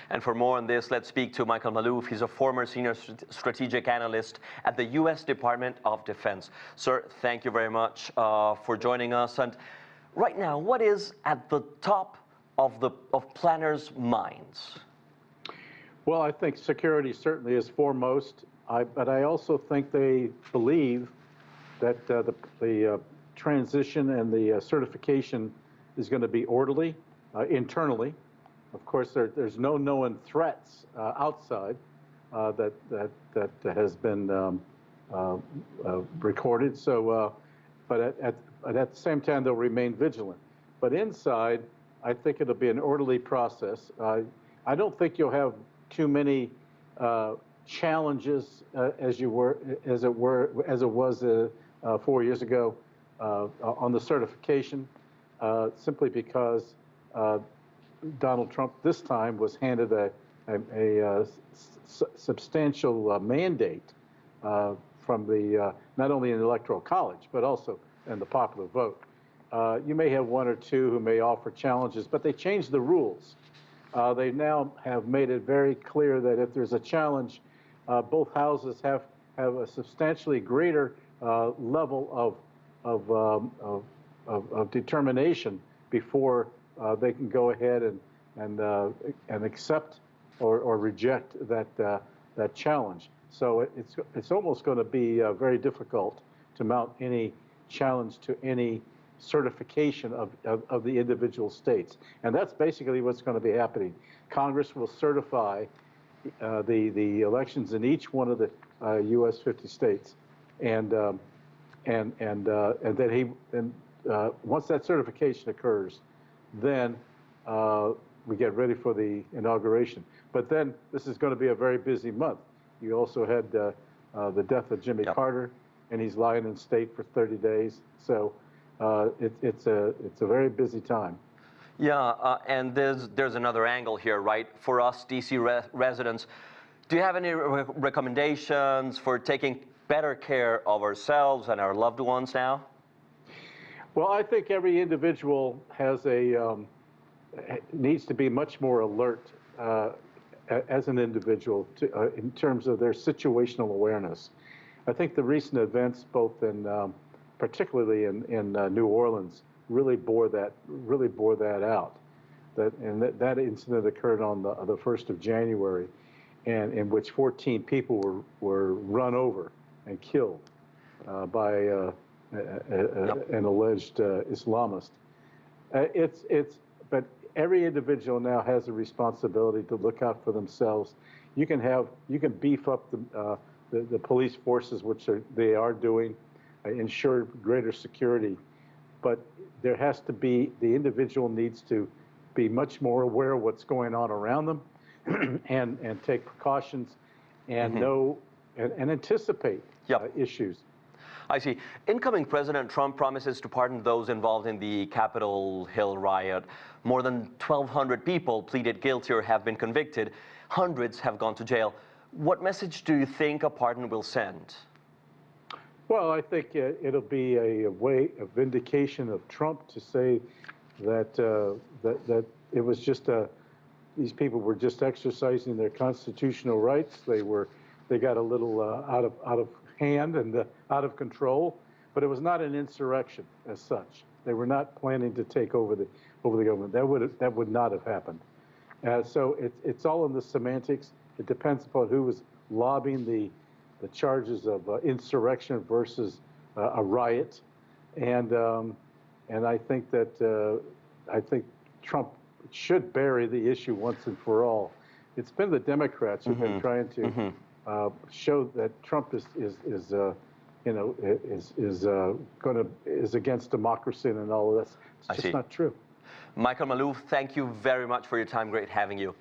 And for more on this, let's speak to Michael Maloof. He's a former senior strategic analyst at the U.S. Department of Defense. Sir, thank you very much for joining us. And right now, what is at the top of planners' minds? Well, I think security certainly is foremost, but I also think they believe that the transition and the certification is going to be orderly internally. Of course, there's no known threats outside that has been recorded. So, but at the same time, they'll remain vigilant. But inside, I think it'll be an orderly process. I don't think you'll have too many challenges as it was 4 years ago on the certification, simply because Donald Trump this time was handed a substantial mandate from the not only in the Electoral College but also in the popular vote. You may have one or two who may offer challenges, but they changed the rules. They now have made it very clear that if there's a challenge, both houses have a substantially greater level of determination before they can go ahead and accept or reject that challenge. So it's almost going to be very difficult to mount any challenge to any certification of the individual states. And that's basically what's going to be happening. Congress will certify the elections in each one of the U.S. 50 states, and then once that certification occurs, then we get ready for the inauguration. But then this is going to be a very busy month. You also had the death of Jimmy Carter, and he's lying in state for 30 days. So it's a very busy time. Yeah, and there's another angle here, right? For us D.C. residents, do you have any recommendations for taking better care of ourselves and our loved ones now? Well, I think every individual needs to be much more alert as an individual in terms of their situational awareness. I think the recent events, both particularly in New Orleans, really bore that out. That incident occurred on the 1st of January, and in which 14 people were run over and killed by an alleged Islamist. But every individual now has a responsibility to look out for themselves. You can beef up the police forces, which they are doing, ensure greater security. But there has to be, the individual needs to be much more aware of what's going on around them and take precautions and know and anticipate issues. I see. Incoming President Trump promises to pardon those involved in the Capitol Hill riot. More than 1,200 people pleaded guilty or have been convicted. Hundreds have gone to jail. What message do you think a pardon will send? Well, I think it'll be a way of vindication of Trump to say that that it was just these people were just exercising their constitutional rights. They got a little out of hand and out of control, but it was not an insurrection as such. They were not planning to take over the government. That would not have happened. So it's all in the semantics. It depends upon who was lobbying the charges of insurrection versus a riot, and I think that Trump should bury the issue once and for all. It's been the Democrats who've been trying to show that Trump is against democracy and all of this. It's just not true. Michael Maloof, thank you very much for your time. Great having you.